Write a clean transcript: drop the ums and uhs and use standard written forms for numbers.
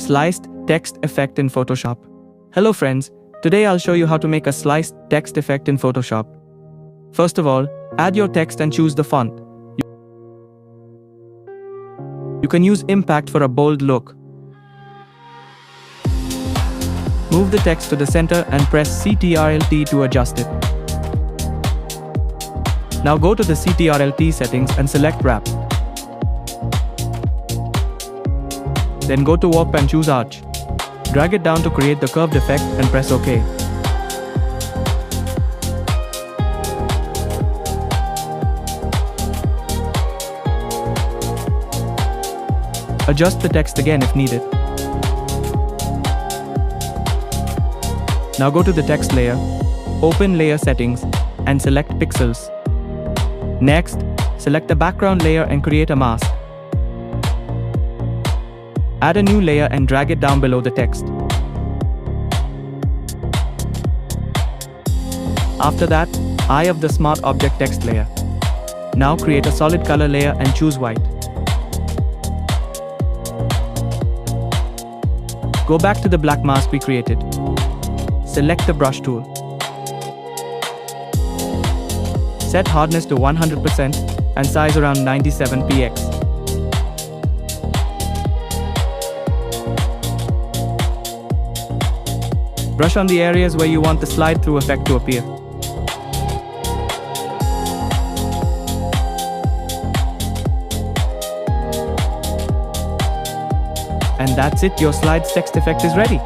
Sliced text effect in Photoshop. Hello friends, today I'll show you how to make a sliced text effect in Photoshop. First of all, add your text and choose the font. You can use impact for a bold look. Move the text to the center and press Ctrl+T to adjust it. Now go to the Ctrl+T settings and select Wrap. Then go to Warp and choose Arch. Drag it down to create the curved effect and press OK. Adjust the text again if needed. Now go to the text layer, open Layer Settings, and select Pixels. Next, select the background layer and create a mask. Add a new layer and drag it down below the text. After that, Eye of the Smart Object text layer. Now create a solid color layer and choose white. Go back to the black mask we created. Select the brush tool. Set hardness to 100% and size around 97px. Brush on the areas where you want the slide-through effect to appear. And that's it, your slide's text effect is ready.